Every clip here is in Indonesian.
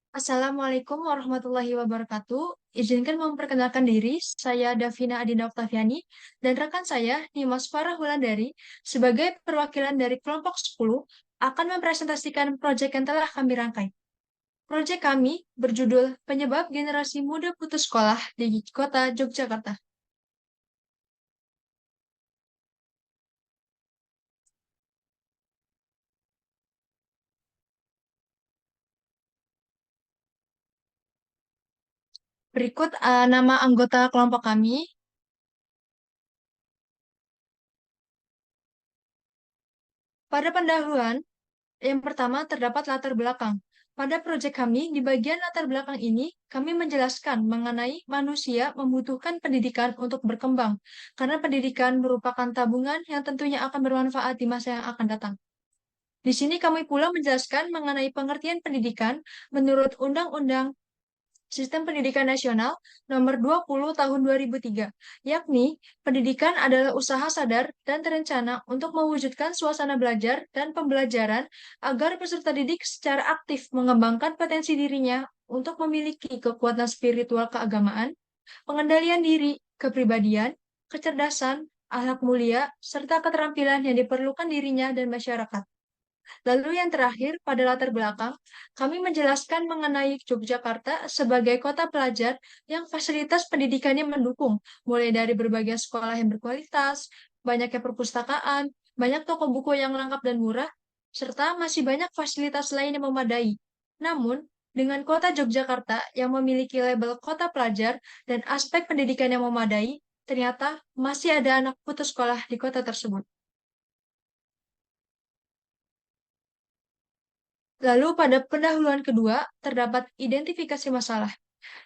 Assalamualaikum warahmatullahi wabarakatuh. Izinkan memperkenalkan diri, saya Davina Adinda Oktaviani, dan rekan saya, Nimas Farah Wulandari, sebagai perwakilan dari kelompok 10, akan mempresentasikan proyek yang telah kami rangkai. Proyek kami berjudul Penyebab Generasi Muda Putus Sekolah di Kota Yogyakarta. Berikut nama anggota kelompok kami. Pada pendahuluan, yang pertama terdapat latar belakang. Pada proyek kami, di bagian latar belakang ini, kami menjelaskan mengenai manusia membutuhkan pendidikan untuk berkembang, karena pendidikan merupakan tabungan yang tentunya akan bermanfaat di masa yang akan datang. Di sini kami pula menjelaskan mengenai pengertian pendidikan menurut Undang-Undang Sistem Pendidikan Nasional Nomor 20 Tahun 2003, yakni pendidikan adalah usaha sadar dan terencana untuk mewujudkan suasana belajar dan pembelajaran agar peserta didik secara aktif mengembangkan potensi dirinya untuk memiliki kekuatan spiritual keagamaan, pengendalian diri, kepribadian, kecerdasan, akhlak mulia, serta keterampilan yang diperlukan dirinya dan masyarakat. Lalu yang terakhir, pada latar belakang, kami menjelaskan mengenai Yogyakarta sebagai kota pelajar yang fasilitas pendidikannya mendukung, mulai dari berbagai sekolah yang berkualitas, banyaknya perpustakaan, banyak toko buku yang lengkap dan murah, serta masih banyak fasilitas lain yang memadai. Namun, dengan kota Yogyakarta yang memiliki label kota pelajar dan aspek pendidikan yang memadai, ternyata masih ada anak putus sekolah di kota tersebut. Lalu pada pendahuluan kedua, terdapat identifikasi masalah.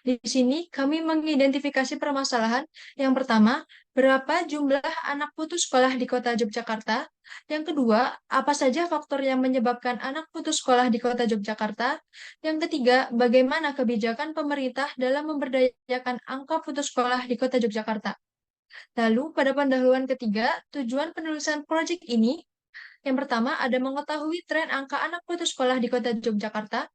Di sini kami mengidentifikasi permasalahan. Yang pertama, berapa jumlah anak putus sekolah di kota Yogyakarta? Yang kedua, apa saja faktor yang menyebabkan anak putus sekolah di kota Yogyakarta? Yang ketiga, bagaimana kebijakan pemerintah dalam memberdayakan angka putus sekolah di kota Yogyakarta? Lalu pada pendahuluan ketiga, tujuan penulisan proyek ini yang pertama, ada mengetahui tren angka anak putus sekolah di kota Yogyakarta.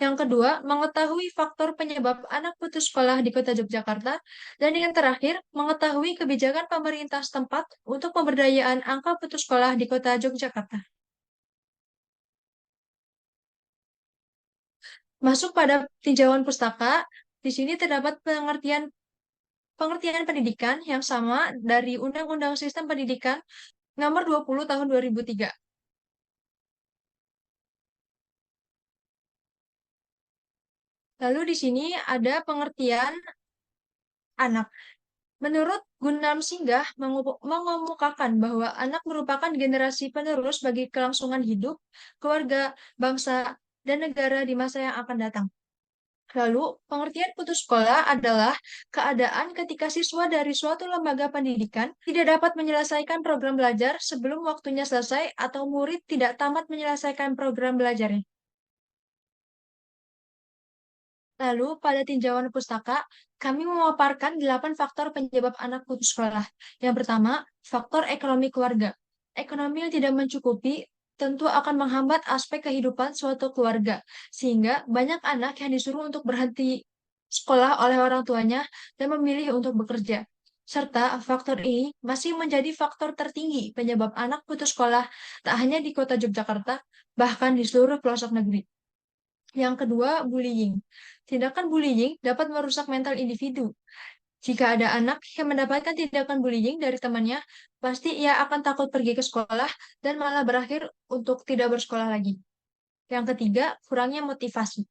Yang kedua, mengetahui faktor penyebab anak putus sekolah di kota Yogyakarta. Dan yang terakhir, mengetahui kebijakan pemerintah setempat untuk pemberdayaan angka putus sekolah di kota Yogyakarta. Masuk pada tinjauan pustaka, di sini terdapat pengertian pengertian pendidikan yang sama dari Undang-Undang Sistem Pendidikan Nomor 20 Tahun 2003. Lalu di sini ada pengertian anak. Menurut Gunnam Singgah mengemukakan bahwa anak merupakan generasi penerus bagi kelangsungan hidup, keluarga, bangsa, dan negara di masa yang akan datang. Lalu, pengertian putus sekolah adalah keadaan ketika siswa dari suatu lembaga pendidikan tidak dapat menyelesaikan program belajar sebelum waktunya selesai atau murid tidak tamat menyelesaikan program belajarnya. Lalu, pada tinjauan pustaka, kami memaparkan 8 faktor penyebab anak putus sekolah. Yang pertama, faktor ekonomi keluarga. Ekonomi yang tidak mencukupi tentu akan menghambat aspek kehidupan suatu keluarga, sehingga banyak anak yang disuruh untuk berhenti sekolah oleh orang tuanya dan memilih untuk bekerja. Serta faktor ini masih menjadi faktor tertinggi penyebab anak putus sekolah tak hanya di kota Yogyakarta, bahkan di seluruh pelosok negeri. Yang kedua, bullying. Tindakan bullying dapat merusak mental individu. Jika ada anak yang mendapatkan tindakan bullying dari temannya, pasti ia akan takut pergi ke sekolah dan malah berakhir untuk tidak bersekolah lagi. Yang ketiga, kurangnya motivasi.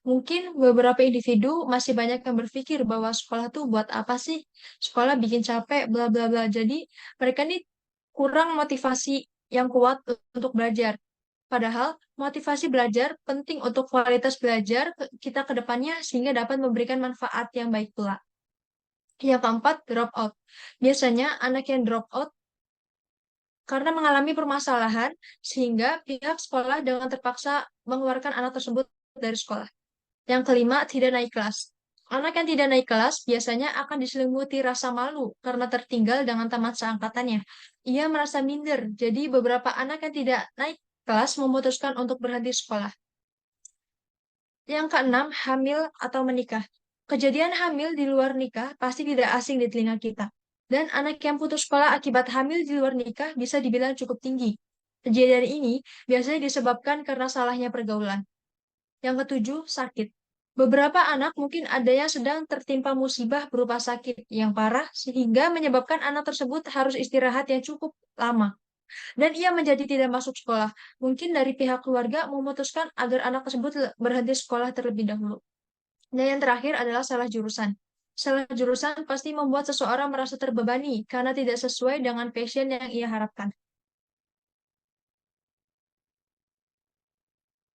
Mungkin beberapa individu masih banyak yang berpikir bahwa sekolah tuh buat apa sih? Sekolah bikin capek, bla bla bla. Jadi mereka nih kurang motivasi yang kuat untuk belajar. Padahal motivasi belajar penting untuk kualitas belajar kita ke depannya sehingga dapat memberikan manfaat yang baik pula. Yang keempat, drop out. Biasanya anak yang drop out karena mengalami permasalahan sehingga pihak sekolah dengan terpaksa mengeluarkan anak tersebut dari sekolah. Yang kelima, tidak naik kelas. Anak yang tidak naik kelas biasanya akan diselimuti rasa malu karena tertinggal dengan teman seangkatannya. Ia merasa minder, jadi beberapa anak yang tidak naik kelas memutuskan untuk berhenti sekolah. Yang keenam, hamil atau menikah. Kejadian hamil di luar nikah pasti tidak asing di telinga kita. Dan anak yang putus sekolah akibat hamil di luar nikah bisa dibilang cukup tinggi. Kejadian ini biasanya disebabkan karena salahnya pergaulan. Yang ketujuh, sakit. Beberapa anak mungkin ada yang sedang tertimpa musibah berupa sakit yang parah sehingga menyebabkan anak tersebut harus istirahat yang cukup lama. Dan ia menjadi tidak masuk sekolah. Mungkin dari pihak keluarga memutuskan agar anak tersebut berhenti sekolah terlebih dahulu. Dan yang terakhir adalah salah jurusan. Salah jurusan pasti membuat seseorang merasa terbebani karena tidak sesuai dengan passion yang ia harapkan.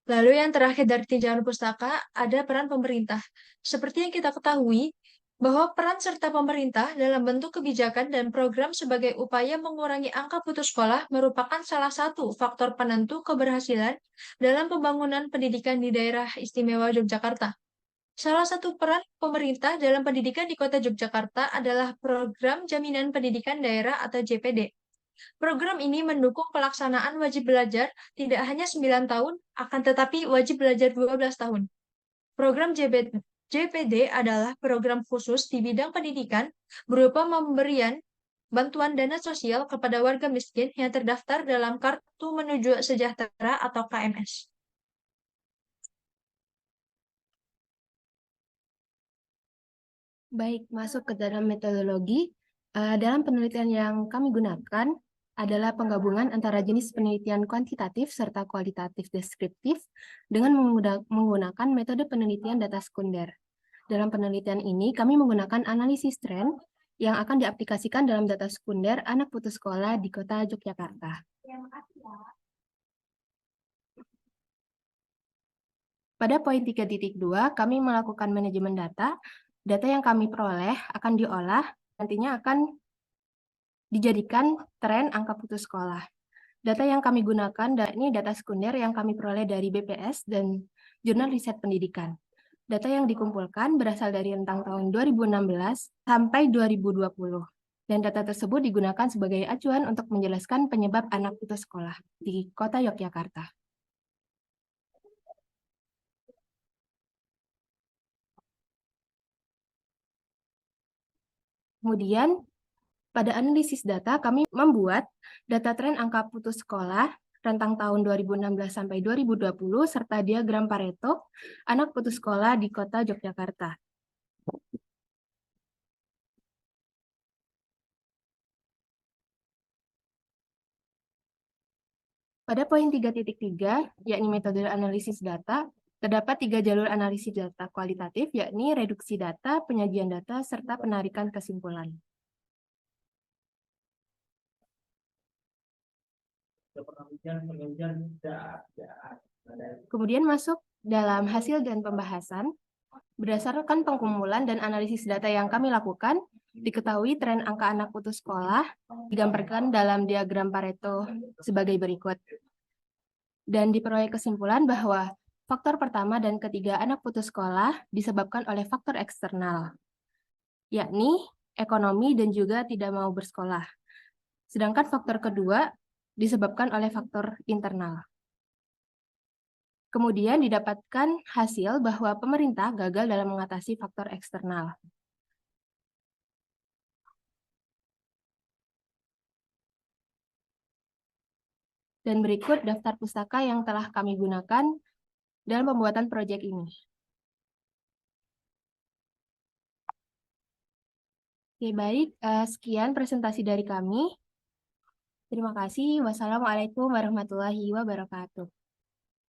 Lalu yang terakhir dari tinjauan pustaka ada peran pemerintah. Seperti yang kita ketahui, bahwa peran serta pemerintah dalam bentuk kebijakan dan program sebagai upaya mengurangi angka putus sekolah merupakan salah satu faktor penentu keberhasilan dalam pembangunan pendidikan di daerah istimewa Yogyakarta. Salah satu peran pemerintah dalam pendidikan di Kota Yogyakarta adalah Program Jaminan Pendidikan Daerah atau JPD. Program ini mendukung pelaksanaan wajib belajar tidak hanya 9 tahun, akan tetapi wajib belajar 12 tahun. Program JPD adalah program khusus di bidang pendidikan berupa pemberian bantuan dana sosial kepada warga miskin yang terdaftar dalam Kartu Menuju Sejahtera atau KMS. Baik, masuk ke dalam metodologi. Dalam penelitian yang kami gunakan adalah penggabungan antara jenis penelitian kuantitatif serta kualitatif deskriptif dengan menggunakan metode penelitian data sekunder. Dalam penelitian ini, kami menggunakan analisis tren yang akan diaplikasikan dalam data sekunder anak putus sekolah di Kota Yogyakarta. Pada poin 3.2, kami melakukan manajemen data. Data yang kami peroleh akan diolah, nantinya akan dijadikan tren angka putus sekolah. Data yang kami gunakan, ini data sekunder yang kami peroleh dari BPS dan Jurnal Riset Pendidikan. Data yang dikumpulkan berasal dari rentang tahun 2016 sampai 2020. Dan data tersebut digunakan sebagai acuan untuk menjelaskan penyebab anak putus sekolah di Kota Yogyakarta. Kemudian, pada analisis data, kami membuat data tren angka putus sekolah rentang tahun 2016 sampai 2020 serta diagram Pareto anak putus sekolah di Kota Yogyakarta. Pada poin 3.3, yakni metode analisis data, terdapat 3 jalur analisis data kualitatif, yakni reduksi data, penyajian data, serta penarikan kesimpulan. Kemudian masuk dalam hasil dan pembahasan. Berdasarkan pengumpulan dan analisis data yang kami lakukan, diketahui tren angka anak putus sekolah digambarkan dalam diagram Pareto sebagai berikut. Dan diperoleh kesimpulan bahwa faktor pertama dan ketiga anak putus sekolah disebabkan oleh faktor eksternal, yakni ekonomi dan juga tidak mau bersekolah. Sedangkan faktor kedua disebabkan oleh faktor internal. Kemudian didapatkan hasil bahwa pemerintah gagal dalam mengatasi faktor eksternal. Dan berikut daftar pustaka yang telah kami gunakan dalam pembuatan proyek ini. Oke, baik. Sekian presentasi dari kami. Terima kasih. Wassalamualaikum warahmatullahi wabarakatuh.